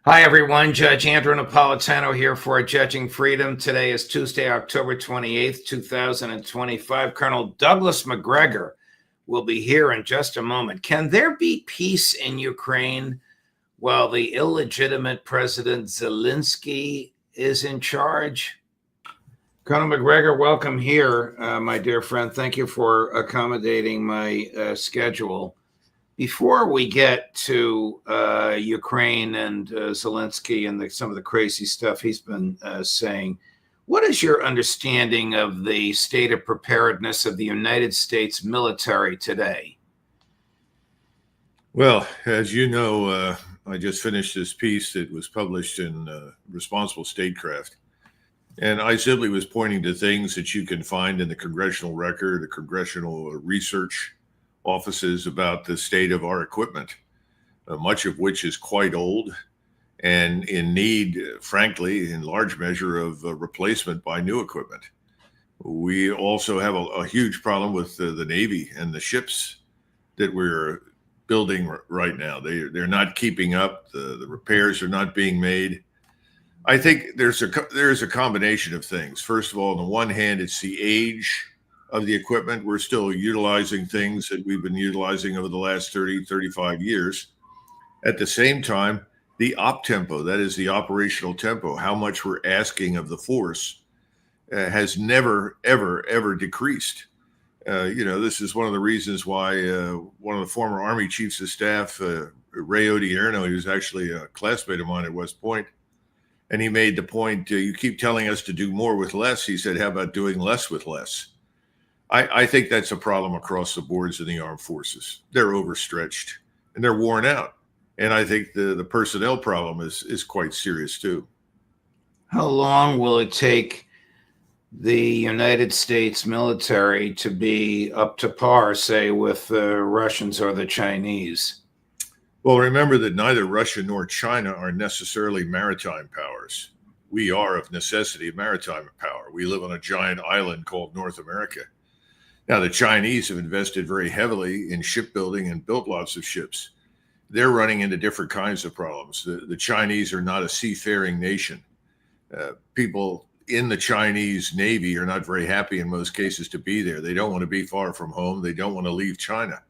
Hi, everyone. Judge Andrew Napolitano here for Judging Freedom. Today is Tuesday, October 28th, 2025. Colonel Douglas Macgregor will be here in just a moment. Can there be peace in Ukraine while the illegitimate President Zelensky is in charge? Colonel Macgregor, welcome here, my dear friend. Thank you for accommodating my schedule. Before we get to Ukraine and Zelensky and some of the crazy stuff he's been saying, what is your understanding of the state of preparedness of the United States military today? Well, as you know, I just finished this piece that was published in Responsible Statecraft. And I simply was pointing to things that you can find in the congressional record, the congressional research offices about the state of our equipment, much of which is quite old and in need, frankly, in large measure of replacement by new equipment. We also have a huge problem with the Navy and the ships that we're building right now. They're not keeping up. The repairs are not being made. I think there's a combination of things. First of all, on the one hand, it's the age of the equipment. We're still utilizing things that we've been utilizing over the last 30, 35 years. At the same time, the op tempo, that is the operational tempo, how much we're asking of the force, has never, ever, ever decreased. This is one of the reasons why one of the former Army chiefs of staff, Ray Odierno, he was actually a classmate of mine at West Point, and he made the point, you keep telling us to do more with less. He said, how about doing less with less? I think that's a problem across the boards in the armed forces. They're overstretched and they're worn out. And I think the personnel problem is quite serious too. How long will it take the United States military to be up to par, say, with the Russians or the Chinese? Well, remember that neither Russia nor China are necessarily maritime powers. We are, of necessity, a maritime power. We live on a giant island called North America. Now, the Chinese have invested very heavily in shipbuilding and built lots of ships. They're running into different kinds of problems. The Chinese are not a seafaring nation. People in the Chinese Navy are not very happy in most cases to be there. They don't want to be far from home. They don't want to leave China.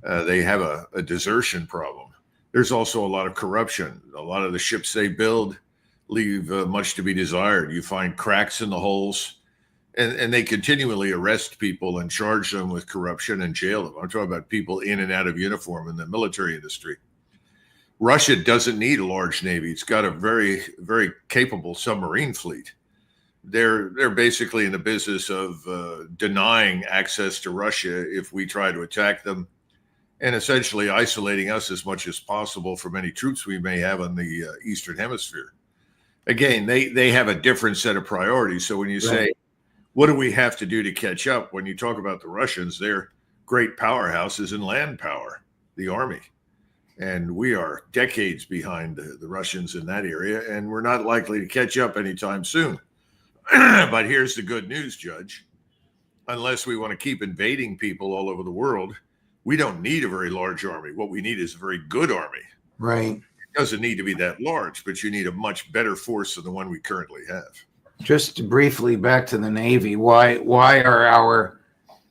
They have a desertion problem. There's also a lot of corruption. A lot of the ships they build leave much to be desired. You find cracks in the hulls, and they continually arrest people and charge them with corruption and jail them. I'm talking about people in and out of uniform in the military industry. Russia doesn't need a large navy. It's got a very, very capable submarine fleet. They're basically in the business of denying access to Russia if we try to attack them, and essentially isolating us as much as possible from any troops we may have on the Eastern Hemisphere. Again, they have a different set of priorities. So when you say, what do we have to do to catch up? When you talk about the Russians, they're great powerhouses in land power, the Army. And we are decades behind the Russians in that area, and we're not likely to catch up anytime soon. But here's the good news, Judge. Unless we want to keep invading people all over the world, we don't need a very large army. What we need is a very good army. Right. It doesn't need to be that large, but you need a much better force than the one we currently have. Just briefly back to the Navy, why are our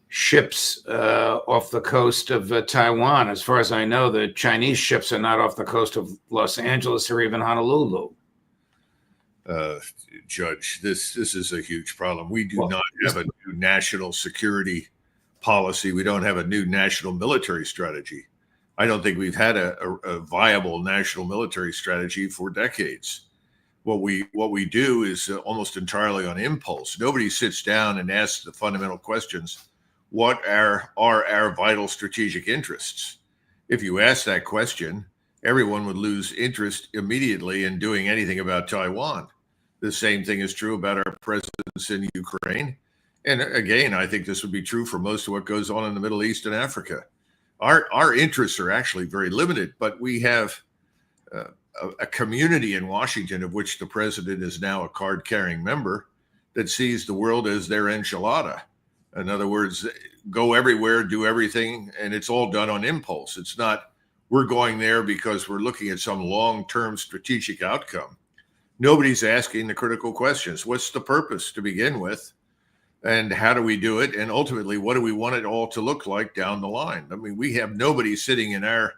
ships off the coast of Taiwan? As far as I know, the Chinese ships are not off the coast of Los Angeles or even Honolulu. Judge, this is a huge problem. We do not have a new national security policy. We don't have a new national military strategy. I don't think we've had a viable national military strategy for decades. What we do is almost entirely on impulse. Nobody sits down and asks the fundamental questions. What are our vital strategic interests? If you ask that question, everyone would lose interest immediately in doing anything about Taiwan. The same thing is true about our presence in Ukraine. And again, I think this would be true for most of what goes on in the Middle East and Africa. Our interests are actually very limited, but we have a community in Washington of which the president is now a card-carrying member that sees the world as their enchilada. In other words, go everywhere, do everything, and it's all done on impulse. It's not we're going there because we're looking at some long-term strategic outcome. Nobody's asking the critical questions. What's the purpose to begin with? And how do we do it? And ultimately, what do we want it all to look like down the line? I mean, we have nobody sitting in our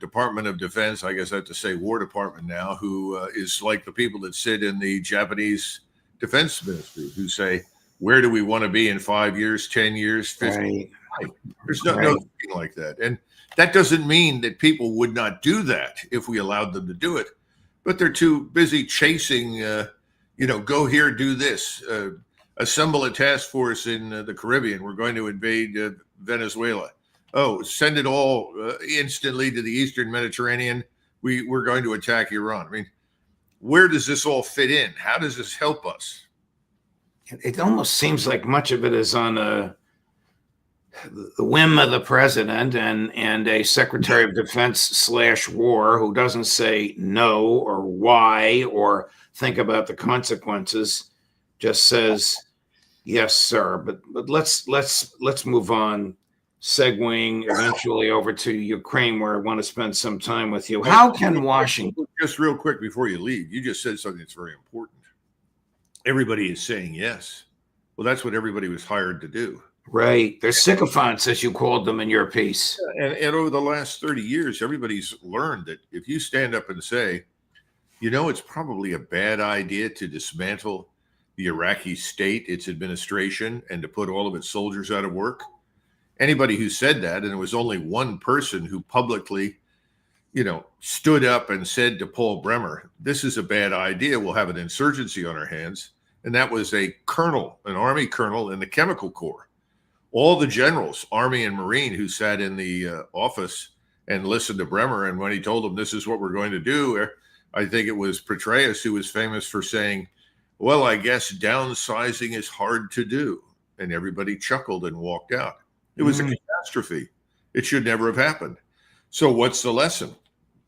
Department of Defense, I guess I have to say War Department now, who is like the people that sit in the Japanese Defense Ministry, who say, where do we want to be in 5 years, 10 years, 15? Right. There's nothing like that. And that doesn't mean that people would not do that if we allowed them to do it. But they're too busy chasing, go here, do this, assemble a task force in the Caribbean. We're going to invade Venezuela. Oh, send it all instantly to the Eastern Mediterranean. We're going to attack Iran. I mean, where does this all fit in? How does this help us? It almost seems like much of it is on the whim of the president and a Secretary of Defense /war who doesn't say no or why or think about the consequences, just says yes, sir. But let's move on, segueing eventually over to Ukraine, where I want to spend some time with you. How can Washington? Just real quick before you leave, you just said something that's very important. Everybody is saying yes. Well, that's what everybody was hired to do. Right. They're sycophants, as you called them in your piece. And over the last 30 years, everybody's learned that if you stand up and say, it's probably a bad idea to dismantle the Iraqi state, its administration, and to put all of its soldiers out of work. Anybody who said that, and there was only one person who publicly, stood up and said to Paul Bremer, this is a bad idea, we'll have an insurgency on our hands. And that was a colonel, an Army colonel in the Chemical Corps. All the generals, Army and Marine, who sat in the office and listened to Bremer, and when he told them this is what we're going to do, I think it was Petraeus who was famous for saying, well, I guess downsizing is hard to do. And everybody chuckled and walked out. It was a catastrophe. It should never have happened. So what's the lesson?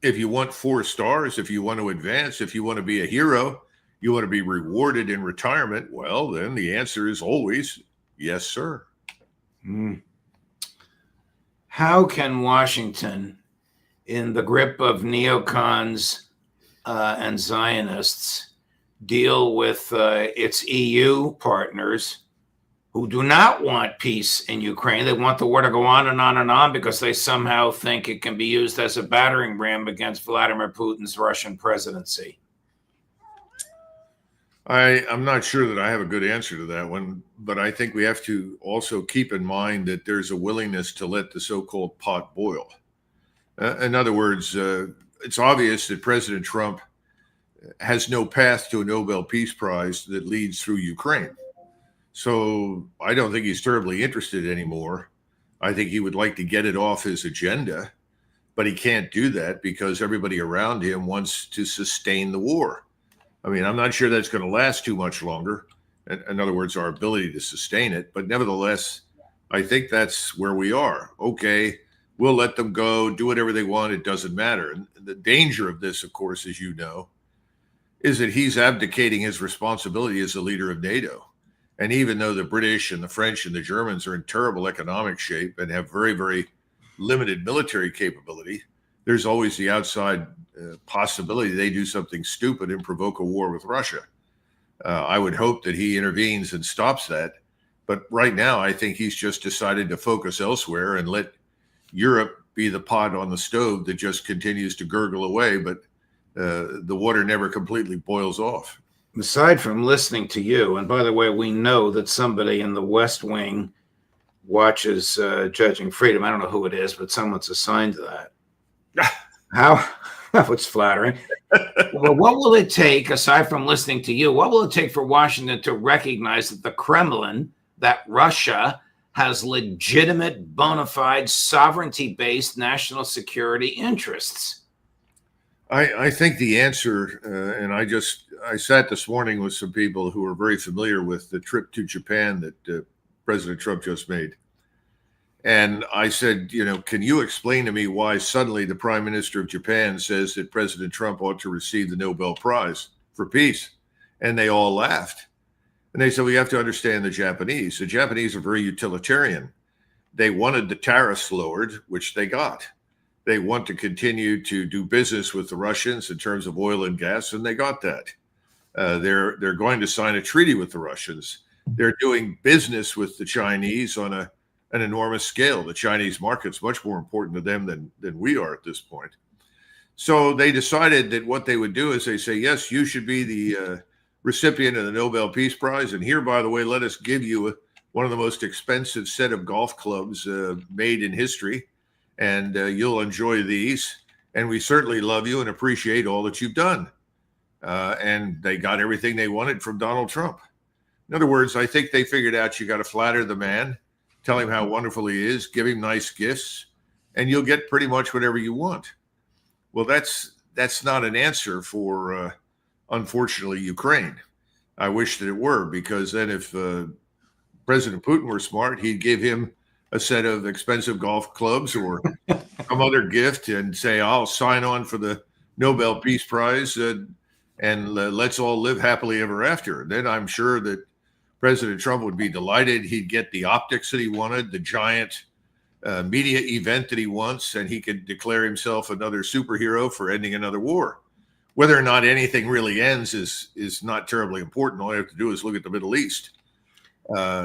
If you want 4 stars, if you want to advance, if you want to be a hero, you want to be rewarded in retirement, well, then the answer is always yes, sir. How can Washington, in the grip of neocons and Zionists, deal with its EU partners who do not want peace in Ukraine? They want the war to go on and on and on because they somehow think it can be used as a battering ram against Vladimir Putin's Russian presidency. I'm not sure that I have a good answer to that one, but I think we have to also keep in mind that there's a willingness to let the so-called pot boil. In other words, it's obvious that President Trump has no path to a Nobel Peace Prize that leads through Ukraine. So I don't think he's terribly interested anymore. I think he would like to get it off his agenda, but he can't do that because everybody around him wants to sustain the war. I mean, I'm not sure that's going to last too much longer. In other words, our ability to sustain it. But nevertheless, I think that's where we are. Okay, we'll let them go, do whatever they want. It doesn't matter. And the danger of this, of course, as you know, is that he's abdicating his responsibility as the leader of NATO. And even though the British and the French and the Germans are in terrible economic shape and have very, very limited military capability, there's always the outside possibility they do something stupid and provoke a war with Russia. I would hope that he intervenes and stops that. But right now, I think he's just decided to focus elsewhere and let Europe be the pot on the stove that just continues to gurgle away, but the water never completely boils off. Aside from listening to you, and by the way, we know that somebody in the West Wing watches Judging Freedom. I don't know who it is, but someone's assigned to that. How? That was flattering. Well, what will it take, aside from listening to you, what will it take for Washington to recognize that the Kremlin, that Russia, has legitimate, bona fide, sovereignty-based national security interests? I think the answer, and I sat this morning with some people who are very familiar with the trip to Japan that President Trump just made. And I said, can you explain to me why suddenly the Prime Minister of Japan says that President Trump ought to receive the Nobel Prize for peace? And they all laughed. And they said, we have to understand the Japanese. The Japanese are very utilitarian. They wanted the tariffs lowered, which they got. They want to continue to do business with the Russians in terms of oil and gas, and they got that. They're going to sign a treaty with the Russians. They're doing business with the Chinese on an enormous scale. The Chinese market's much more important to them than we are at this point. So they decided that what they would do is they say, yes, you should be the recipient of the Nobel Peace Prize. And here, by the way, let us give you one of the most expensive set of golf clubs made in history. And you'll enjoy these. And we certainly love you and appreciate all that you've done. And they got everything they wanted from Donald Trump. In other words, I think they figured out you got to flatter the man, tell him how wonderful he is, give him nice gifts, and you'll get pretty much whatever you want. Well, that's not an answer for, unfortunately, Ukraine. I wish that it were, because then if President Putin were smart, he'd give him a set of expensive golf clubs or some other gift and say, I'll sign on for the Nobel Peace Prize and let's all live happily ever after. Then I'm sure that President Trump would be delighted. He'd get the optics that he wanted, the giant media event that he wants, and he could declare himself another superhero for ending another war. Whether or not anything really ends is not terribly important. All you have to do is look at the Middle East.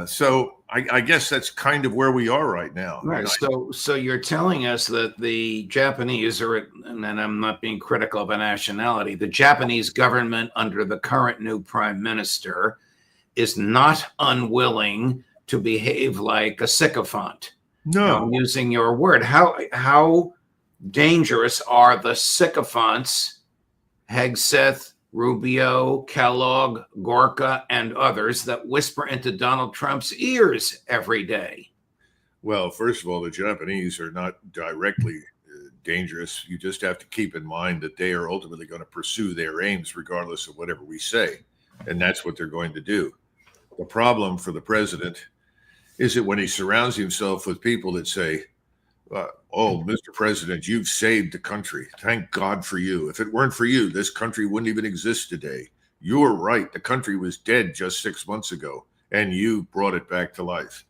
So I guess that's kind of where we are right now. Right. So you're telling us that the Japanese and I'm not being critical of a nationality, the Japanese government under the current new prime minister is not unwilling to behave like a sycophant. No. I'm using your word. How dangerous are the sycophants, Hegseth, Rubio, Kellogg, Gorka, and others that whisper into Donald Trump's ears every day? Well, first of all, the Japanese are not directly dangerous. You just have to keep in mind that they are ultimately going to pursue their aims regardless of whatever we say. And that's what they're going to do. The problem for the president is that when he surrounds himself with people that say, oh, Mr. President, you've saved the country. Thank God for you. If it weren't for you, this country wouldn't even exist today. You're right. The country was dead just 6 months ago, and you brought it back to life.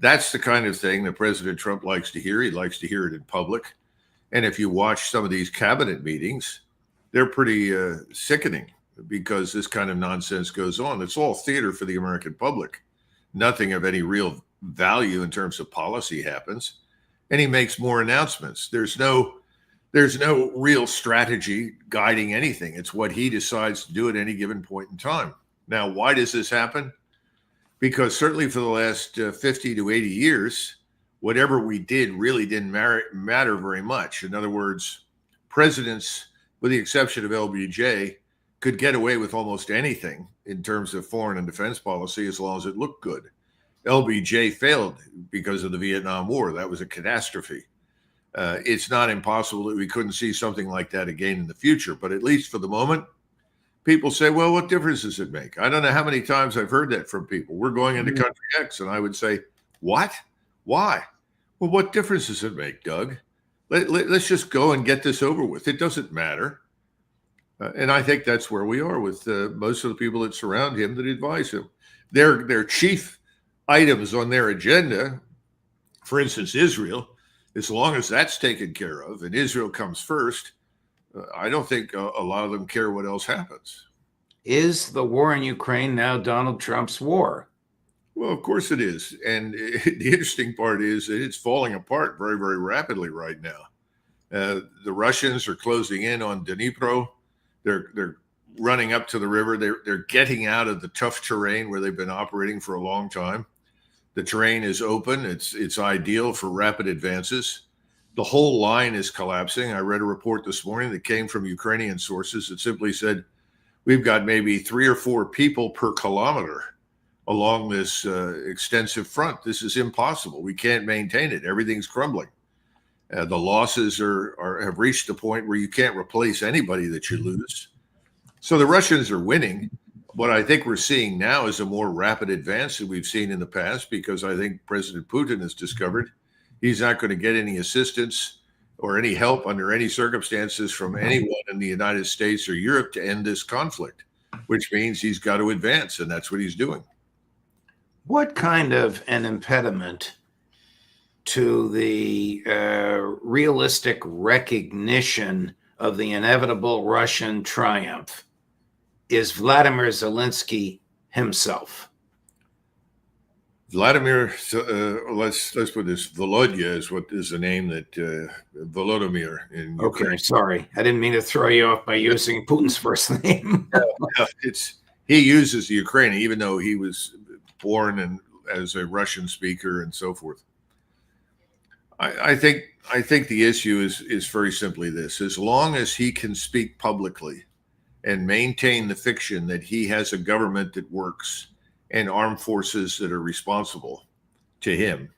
That's the kind of thing that President Trump likes to hear. He likes to hear it in public. And if you watch some of these cabinet meetings, they're pretty sickening because this kind of nonsense goes on. It's all theater for the American public. Nothing of any real value in terms of policy happens. And he makes more announcements. There's no real strategy guiding anything. It's what he decides to do at any given point in time. Now, why does this happen? Because certainly for the last 50 to 80 years, whatever we did really didn't matter very much. In other words, presidents, with the exception of LBJ, could get away with almost anything in terms of foreign and defense policy as long as it looked good. LBJ failed because of the Vietnam War. That was a catastrophe. It's not impossible that we couldn't see something like that again in the future, but at least for the moment, people say, well, what difference does it make? I don't know how many times I've heard that from people. We're going into country X, and I would say, what? Why? Well, what difference does it make, Doug? Let's just go and get this over with. It doesn't matter. And I think that's where we are with most of the people that surround him that advise him. Their chief items on their agenda, for instance, Israel, as long as that's taken care of and Israel comes first, I don't think a lot of them care what else happens. Is the war in Ukraine now Donald Trump's war? Well, of course it is. And the interesting part is that it's falling apart very, very rapidly right now. The Russians are closing in on Dnipro. They're running up to the river. They're getting out of the tough terrain where they've been operating for a long time. The terrain is open. It's ideal for rapid advances. The whole line is collapsing. I read a report this morning that came from Ukrainian sources that simply said we've got maybe 3 or 4 people per kilometer along this extensive front. This is impossible. We can't maintain it. Everything's crumbling. The losses have reached the point where you can't replace anybody that you lose. So the Russians are winning. What I think we're seeing now is a more rapid advance than we've seen in the past, because I think President Putin has discovered he's not going to get any assistance or any help under any circumstances from anyone in the United States or Europe to end this conflict, which means he's got to advance, and that's what he's doing. What kind of an impediment to the realistic recognition of the inevitable Russian triumph is Vladimir Zelensky himself. Vladimir, let's put this. Volodya is what is the name that Volodymyr in Ukraine. Okay, sorry, I didn't mean to throw you off by using Putin's first name. He uses the Ukrainian, even though he was born as a Russian speaker and so forth. I think the issue is very simply this: as long as he can speak publicly and maintain the fiction that he has a government that works and armed forces that are responsible to him,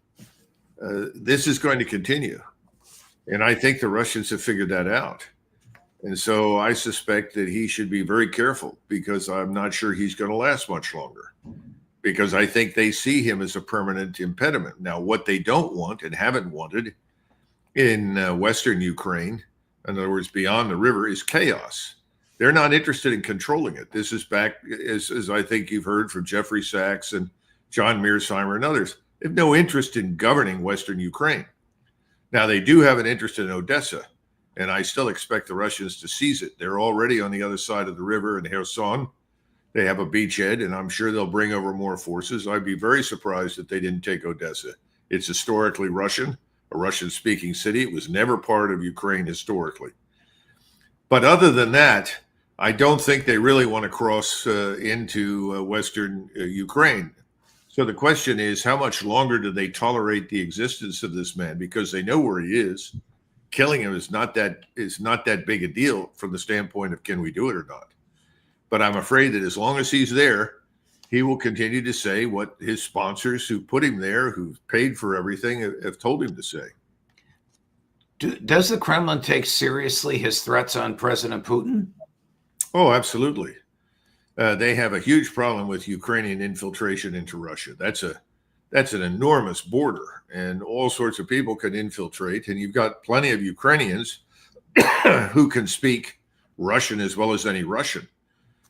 this is going to continue. And I think the Russians have figured that out. And so I suspect that he should be very careful, because I'm not sure he's going to last much longer, because I think they see him as a permanent impediment. Now, what they don't want and haven't wanted in Western Ukraine, in other words, beyond the river, is chaos. They're not interested in controlling it. This is back, as I think you've heard from Jeffrey Sachs and John Mearsheimer and others. They have no interest in governing Western Ukraine. Now, they do have an interest in Odessa, and I still expect the Russians to seize it. They're already on the other side of the river in Kherson. They have a beachhead, and I'm sure they'll bring over more forces. I'd be very surprised if they didn't take Odessa. It's historically Russian, a Russian-speaking city. It was never part of Ukraine historically. But other than that, I don't think they really want to cross into Western Ukraine. So the question is, how much longer do they tolerate the existence of this man? Because they know where he is. Killing him is not that big a deal from the standpoint of can we do it or not. But I'm afraid that as long as he's there, he will continue to say what his sponsors who put him there, who paid for everything, have told him to say. Does the Kremlin take seriously his threats on President Putin? Oh, absolutely. They have a huge problem with Ukrainian infiltration into Russia. That's an enormous border, and all sorts of people can infiltrate. And you've got plenty of Ukrainians who can speak Russian as well as any Russian.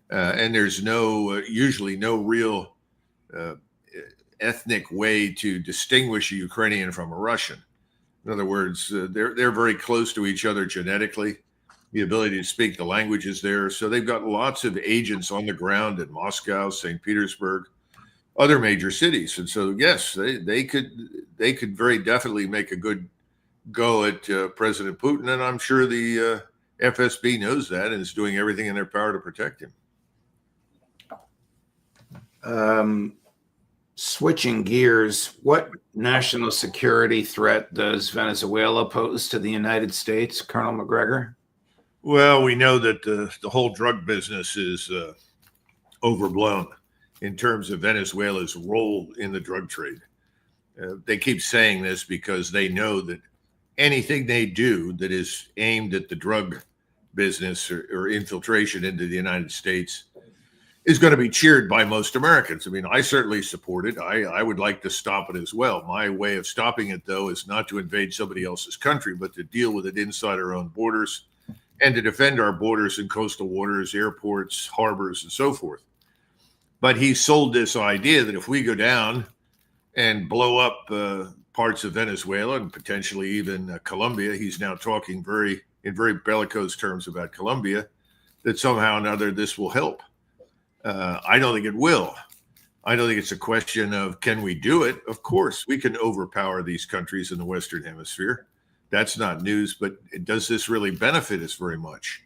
And there's usually no real ethnic way to distinguish a Ukrainian from a Russian. In other words, they're very close to each other genetically. The ability to speak the language is there. So they've got lots of agents on the ground in Moscow, St. Petersburg, other major cities. And so, yes, they could very definitely make a good go at President Putin. And I'm sure the FSB knows that and is doing everything in their power to protect him. Switching gears, what national security threat does Venezuela pose to the United States, Colonel Macgregor? Well, we know that the whole drug business is overblown in terms of Venezuela's role in the drug trade. They keep saying this because they know that anything they do that is aimed at the drug business or infiltration into the United States is going to be cheered by most Americans. I mean, I certainly support it. I would like to stop it as well. My way of stopping it, though, is not to invade somebody else's country, but to deal with it inside our own borders and to defend our borders and coastal waters, airports, harbors, and so forth. But he sold this idea that if we go down and blow up parts of Venezuela and potentially even Colombia, he's now talking in very bellicose terms about Colombia, that somehow or another this will help. I don't think it will. I don't think it's a question of can we do it? Of course, we can overpower these countries in the Western Hemisphere. That's not news, but does this really benefit us very much?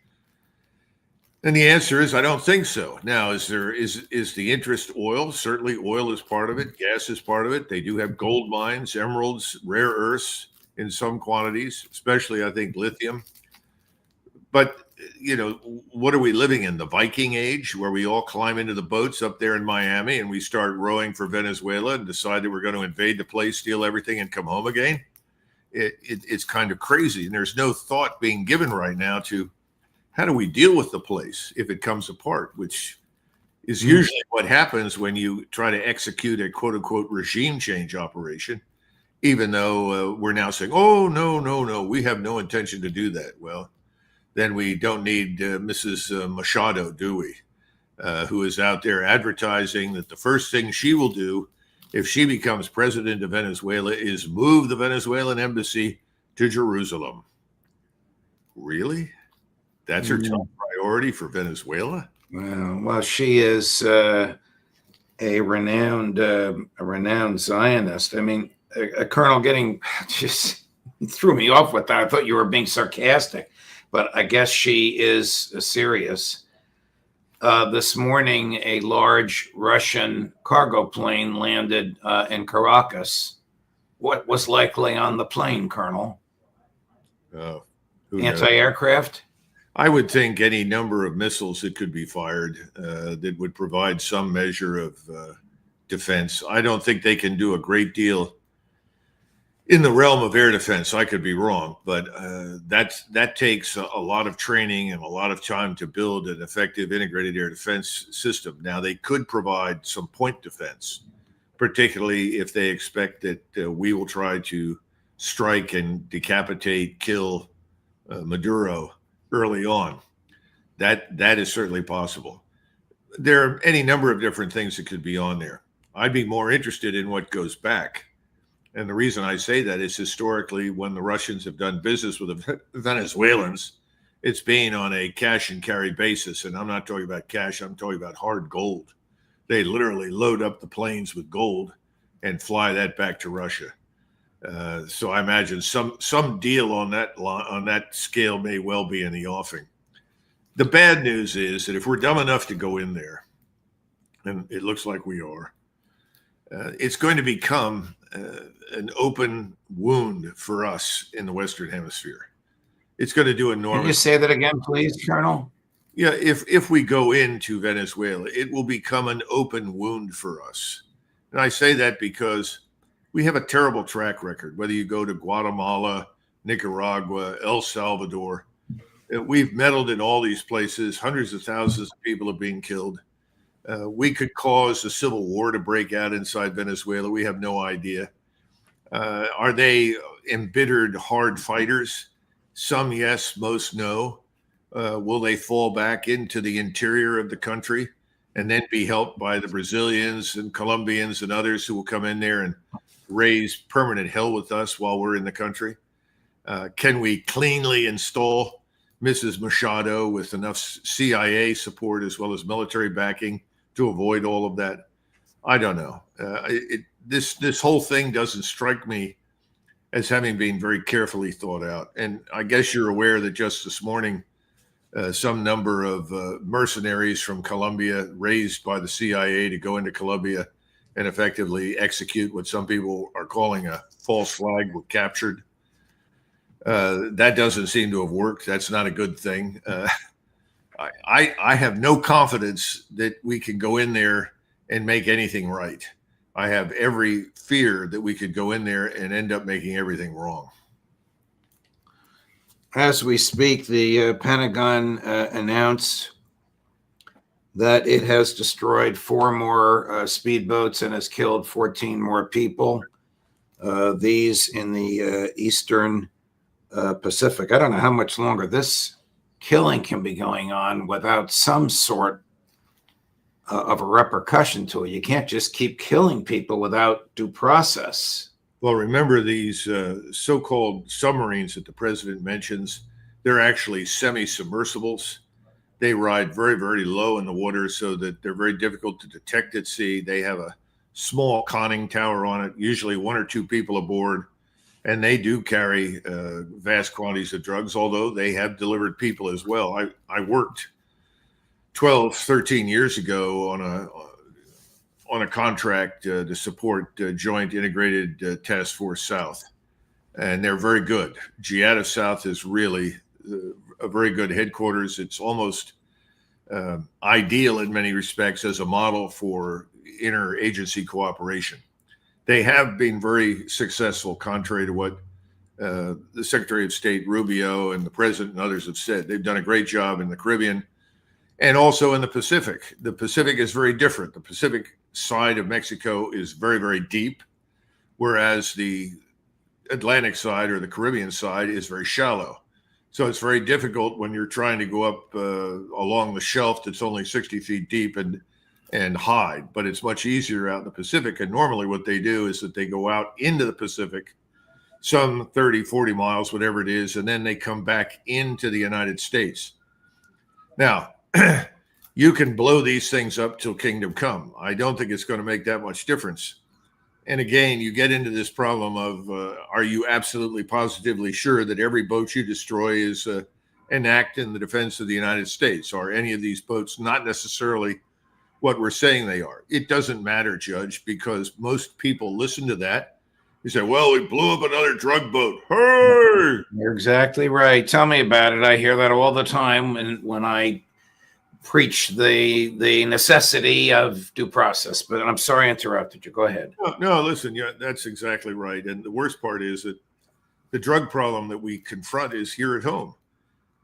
And the answer is I don't think so. Now, is the interest oil? Certainly oil is part of it. Gas is part of it. They do have gold mines, emeralds, rare earths in some quantities, especially I think lithium. But what are we living in? The Viking age, where we all climb into the boats up there in Miami and we start rowing for Venezuela and decide that we're going to invade the place, steal everything, and come home again? It's kind of crazy. And there's no thought being given right now to how do we deal with the place if it comes apart, which is usually what happens when you try to execute a quote unquote regime change operation, even though we're now saying, oh, no, we have no intention to do that. Well, then we don't need Mrs. Machado, do we? Who is out there advertising that the first thing she will do if she becomes president of Venezuela, is move the Venezuelan embassy to Jerusalem. Really? That's her top priority for Venezuela? Well, she is a renowned Zionist. I mean, a colonel getting just threw me off with that. I thought you were being sarcastic, but I guess she is serious. This morning, a large Russian cargo plane landed in Caracas. What was likely on the plane, Colonel? Anti-aircraft? I would think any number of missiles that could be fired that would provide some measure of defense. I don't think they can do a great deal in the realm of air defense. I could be wrong, but that takes a lot of training and a lot of time to build an effective integrated air defense system. Now, they could provide some point defense, particularly if they expect that we will try to strike and decapitate, kill Maduro early on. That is certainly possible. There are any number of different things that could be on there. I'd be more interested in what goes back. And the reason I say that is historically, when the Russians have done business with the Venezuelans, it's been on a cash and carry basis. And I'm not talking about cash, I'm talking about hard gold. They literally load up the planes with gold and fly that back to Russia. So I imagine some deal on that scale may well be in the offing. The bad news is that if we're dumb enough to go in there, and it looks like we are, it's going to become an open wound for us in the Western Hemisphere. It's going to do enormous. Can you say that again, please, Colonel? Yeah, if we go into Venezuela, it will become an open wound for us. And I say that because we have a terrible track record, whether you go to Guatemala, Nicaragua, El Salvador. We've meddled in all these places. Hundreds of thousands of people are being killed. We could cause a civil war to break out inside Venezuela. We have no idea. Are they embittered hard fighters? Some yes, most no. Will they fall back into the interior of the country and then be helped by the Brazilians and Colombians and others who will come in there and raise permanent hell with us while we're in the country? Can we cleanly install Mrs. Machado with enough CIA support as well as military backing to avoid all of that? I don't know. This whole thing doesn't strike me as having been very carefully thought out. And I guess you're aware that just this morning, some number of mercenaries from Colombia raised by the CIA to go into Colombia and effectively execute what some people are calling a false flag were captured. That doesn't seem to have worked. That's not a good thing. I have no confidence that we can go in there and make anything right. I have every fear that we could go in there and end up making everything wrong. As we speak, the Pentagon announced that it has destroyed 4 more speedboats and has killed 14 more people. These in the Eastern Pacific. I don't know how much longer this killing can be going on without some sort of a repercussion to it. You can't just keep killing people without due process. Well, remember these so-called submarines that the president mentions, they're actually semi-submersibles. They ride very, very low in the water so that they're very difficult to detect at sea. They have a small conning tower on it, usually 1 or 2 people aboard, and they do carry vast quantities of drugs, although they have delivered people as well. I worked 12, 13 years ago on a contract to support Joint Integrated Task Force South, and they're very good. GIATA South is really a very good headquarters. It's almost ideal in many respects as a model for interagency cooperation. They have been very successful, contrary to what the Secretary of State Rubio and the President and others have said. They've done a great job in the Caribbean and also in the Pacific. The Pacific is very different. The Pacific side of Mexico is very, very deep, whereas the Atlantic side or the Caribbean side is very shallow. So it's very difficult when you're trying to go up along the shelf that's only 60 feet deep and and hide, but it's much easier out in the Pacific. And normally what they do is that they go out into the Pacific, some 30, 40 miles, whatever it is, and then they come back into the United States. Now, you can blow these things up till kingdom come. I don't think it's going to make that much difference. And again, you get into this problem of are you absolutely positively sure that every boat you destroy is an act in the defense of the United States? Are any of these boats not necessarily what we're saying they are? It doesn't matter, Judge, because most people listen to that. You say, well, we blew up another drug boat. Hey! You're exactly right. Tell me about it. I hear that all the time when I preach the necessity of due process. But I'm sorry I interrupted you. Go ahead. No, listen, yeah, that's exactly right. And the worst part is that the drug problem that we confront is here at home.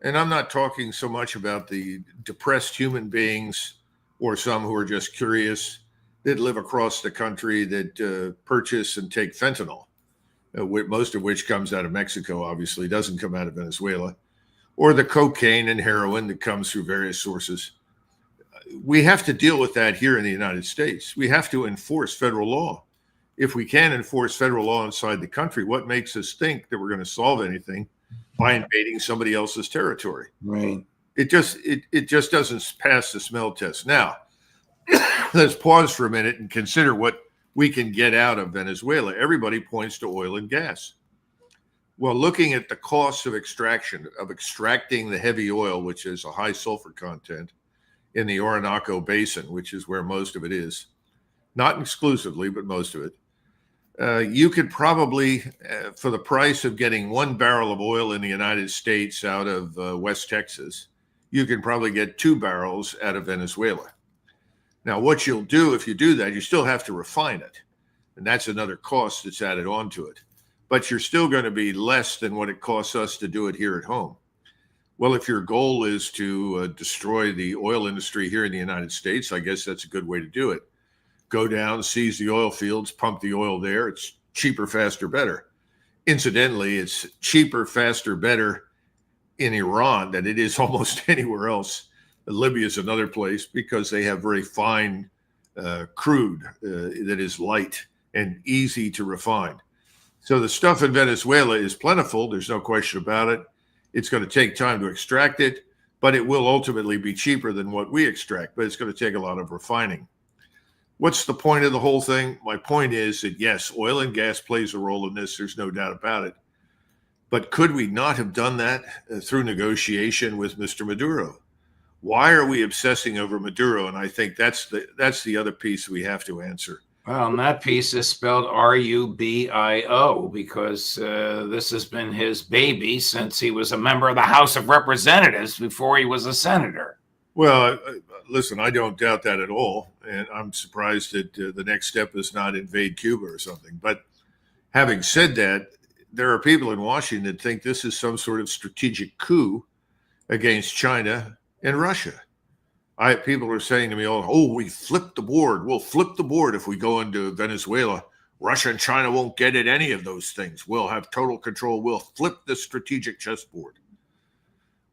And I'm not talking so much about the depressed human beings or some who are just curious that live across the country that purchase and take fentanyl, most of which comes out of Mexico, obviously, doesn't come out of Venezuela, or the cocaine and heroin that comes through various sources. We have to deal with that here in the United States. We have to enforce federal law. If we can't enforce federal law inside the country, what makes us think that we're going to solve anything by invading somebody else's territory? Right. It just doesn't pass the smell test. Now, let's pause for a minute and consider what we can get out of Venezuela. Everybody points to oil and gas. Well, looking at the costs of extracting the heavy oil, which is a high sulfur content in the Orinoco Basin, which is where most of it is, not exclusively, but most of it, you could probably, for the price of getting 1 barrel of oil in the United States out of West Texas, you can probably get 2 barrels out of Venezuela. Now, what you'll do if you do that, you still have to refine it. And that's another cost that's added onto it. But you're still going to be less than what it costs us to do it here at home. Well, if your goal is to destroy the oil industry here in the United States, I guess that's a good way to do it. Go down, seize the oil fields, pump the oil there. It's cheaper, faster, better. Incidentally, it's cheaper, faster, better in Iran than it is almost anywhere else. Libya is another place because they have very fine crude that is light and easy to refine. So the stuff in Venezuela is plentiful. There's no question about it. It's going to take time to extract it, but it will ultimately be cheaper than what we extract, but it's going to take a lot of refining. What's the point of the whole thing? My point is that, yes, oil and gas plays a role in this. There's no doubt about it. But could we not have done that through negotiation with Mr. Maduro? Why are we obsessing over Maduro? And I think that's the other piece we have to answer. Well, and that piece is spelled Rubio because this has been his baby since he was a member of the House of Representatives before he was a senator. Well, listen, I don't doubt that at all. And I'm surprised that the next step is not invade Cuba or something. But having said that, there are people in Washington that think this is some sort of strategic coup against China and Russia. People are saying to me, oh, we flipped the board. We'll flip the board if we go into Venezuela. Russia and China won't get at any of those things. We'll have total control. We'll flip the strategic chessboard.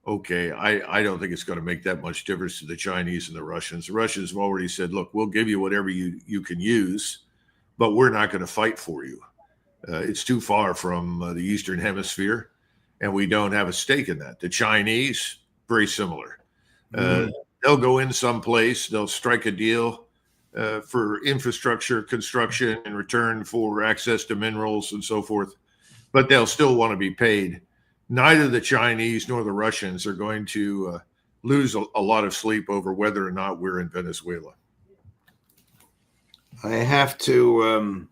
Okay, I don't think it's going to make that much difference to the Chinese and the Russians. The Russians have already said, look, we'll give you whatever you can use, but we're not going to fight for you. It's too far from the Eastern Hemisphere, and we don't have a stake in that. The Chinese, very similar. They'll go in someplace, they'll strike a deal for infrastructure construction in return for access to minerals and so forth, but they'll still want to be paid. Neither the Chinese nor the Russians are going to lose a lot of sleep over whether or not we're in Venezuela. I have to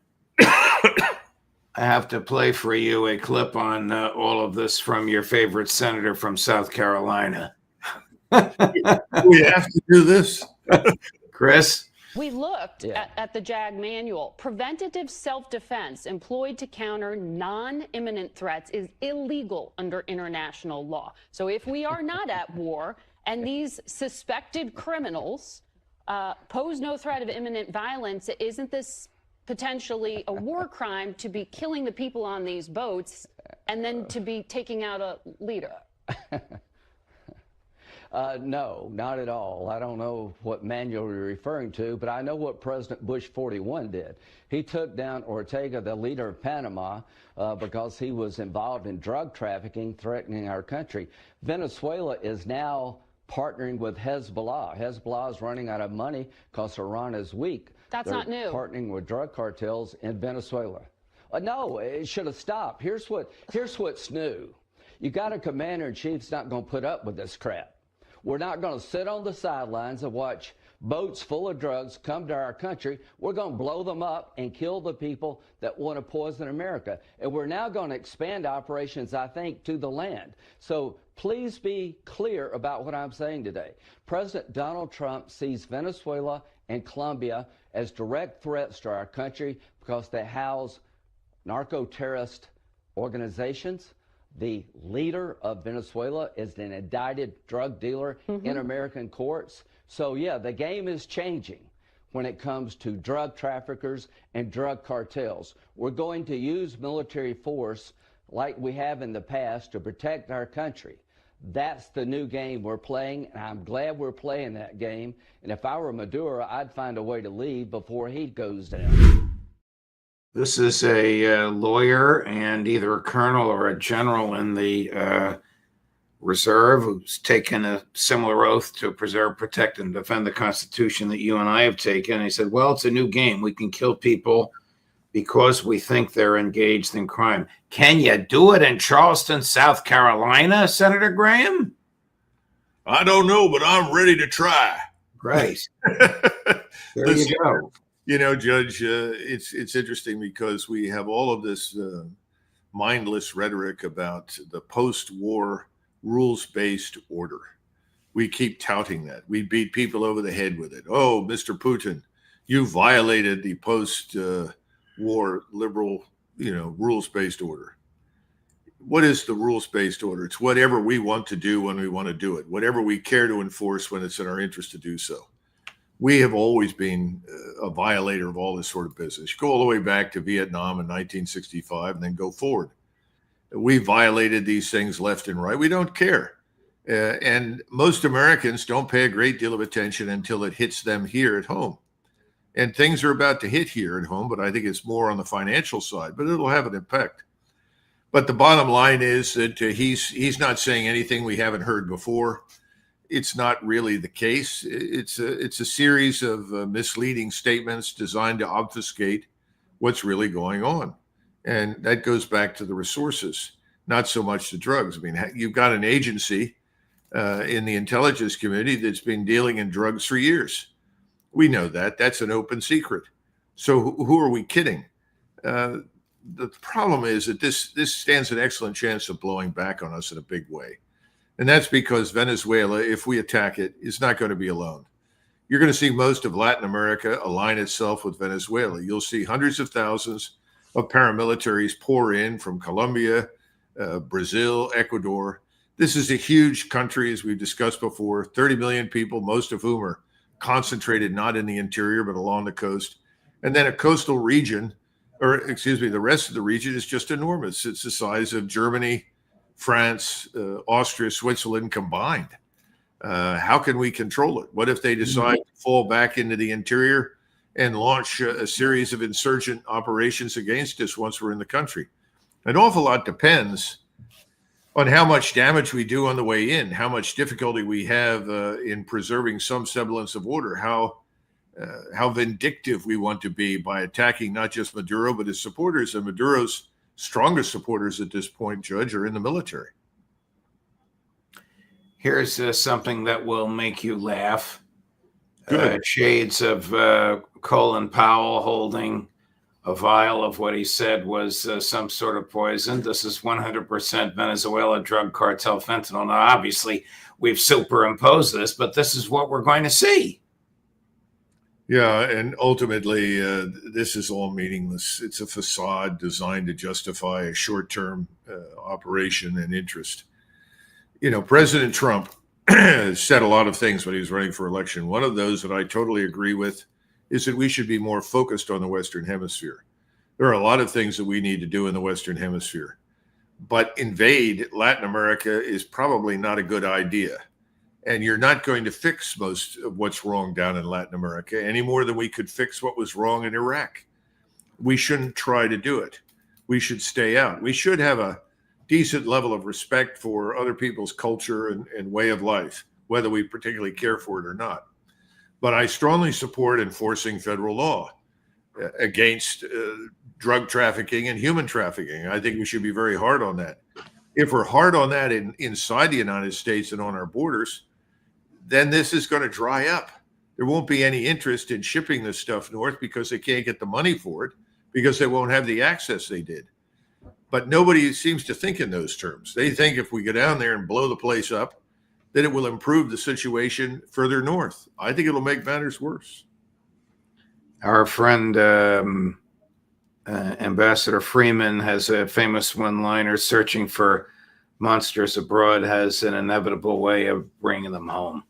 play for you a clip on all of this from your favorite senator from South Carolina. We have to do this. Chris? We looked at the JAG manual. Preventative self-defense employed to counter non-imminent threats is illegal under international law. So if we are not at war and these suspected criminals pose no threat of imminent violence, isn't this potentially a war crime to be killing the people on these boats and then to be taking out a leader? No, not at all. I don't know what manual you're referring to, but I know what President Bush 41 did. He took down Ortega, the leader of Panama, because he was involved in drug trafficking, threatening our country. Venezuela is now partnering with Hezbollah. Hezbollah is running out of money because Iran is weak. That's They're not new. Partnering with drug cartels in Venezuela. No, it should have stopped. Here's what's new. You got a commander-in-chief that's not going to put up with this crap. We're not going to sit on the sidelines and watch boats full of drugs come to our country. We're going to blow them up and kill the people that want to poison America. And we're now going to expand operations, I think, to the land. So please be clear about what I'm saying today. President Donald Trump sees Venezuela and Colombia as direct threats to our country because they house narco-terrorist organizations. The leader of Venezuela is an indicted drug dealer in American courts. So, yeah, the game is changing when it comes to drug traffickers and drug cartels. We're going to use military force like we have in the past to protect our country. That's the new game we're playing, and I'm glad we're playing that game. And if I were Maduro, I'd find a way to leave before he goes down. This is a lawyer and either a colonel or a general in the reserve who's taken a similar oath to preserve, protect, and defend the Constitution that you and I have taken. And he said, well, it's a new game. We can kill people because we think they're engaged in crime. Can you do it in Charleston, South Carolina, Senator Graham? I don't know, but I'm ready to try. Great. There you go. You know, Judge, it's interesting because we have all of this mindless rhetoric about the post-war rules-based order. We keep touting that. We beat people over the head with it. Oh, Mr. Putin, you violated the post-war liberal, rules-based order. What is the rules-based order? It's whatever we want to do when we want to do it, whatever we care to enforce when it's in our interest to do so. We have always been a violator of all this sort of business. Go all the way back to Vietnam in 1965 and then go forward. We violated these things left and right. We don't care. And most Americans don't pay a great deal of attention until it hits them here at home. And things are about to hit here at home, but I think it's more on the financial side, but it'll have an impact. But the bottom line is that he's not saying anything we haven't heard before. It's not really the case. It's a series of misleading statements designed to obfuscate what's really going on. And that goes back to the resources, not so much the drugs. I mean, you've got an agency in the intelligence community that's been dealing in drugs for years. We know that. That's an open secret. So who are we kidding? The problem is that this stands an excellent chance of blowing back on us in a big way. And that's because Venezuela, if we attack it, is not going to be alone. You're going to see most of Latin America align itself with Venezuela. You'll see hundreds of thousands of paramilitaries pour in from Colombia, Brazil, Ecuador. This is a huge country, as we've discussed before, 30 million people, most of whom are concentrated not in the interior, but along the coast. And then a coastal region, the rest of the region is just enormous. It's the size of Germany, France, Austria, Switzerland combined. How can we control it? What if they decide to fall back into the interior and launch a series of insurgent operations against us once we're in the country? An awful lot depends on how much damage we do on the way in, how much difficulty we have in preserving some semblance of order, how vindictive we want to be by attacking not just Maduro, but his supporters. And Maduro's strongest supporters at this point, Judge, are in the military. Here's something that will make you laugh. Good. Shades of Colin Powell holding a vial of what he said was some sort of poison. This is 100% Venezuela drug cartel fentanyl. Now, obviously, we've superimposed this, but this is what we're going to see. Yeah, and ultimately, this is all meaningless. It's a facade designed to justify a short-term operation and interest. You know, President Trump said a lot of things when he was running for election. One of those that I totally agree with is that we should be more focused on the Western Hemisphere. There are a lot of things that we need to do in the Western Hemisphere, but invade Latin America is probably not a good idea. And you're not going to fix most of what's wrong down in Latin America any more than we could fix what was wrong in Iraq. We shouldn't try to do it. We should stay out. We should have a decent level of respect for other people's culture and way of life, whether we particularly care for it or not. But I strongly support enforcing federal law against drug trafficking and human trafficking. I think we should be very hard on that. If we're hard on that inside the United States and on our borders, then this is going to dry up. There won't be any interest in shipping this stuff north because they can't get the money for it, because they won't have the access they did. But nobody seems to think in those terms. They think if we go down there and blow the place up, that it will improve the situation further north. I think it'll make matters worse. Our friend Ambassador Freeman has a famous one-liner: searching for monsters abroad has an inevitable way of bringing them home.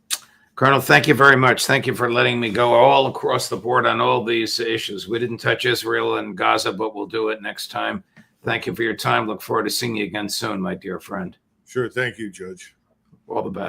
Colonel, thank you very much. Thank you for letting me go all across the board on all these issues. We didn't touch Israel and Gaza, but we'll do it next time. Thank you for your time. Look forward to seeing you again soon, my dear friend. Sure. Thank you, Judge. All the best.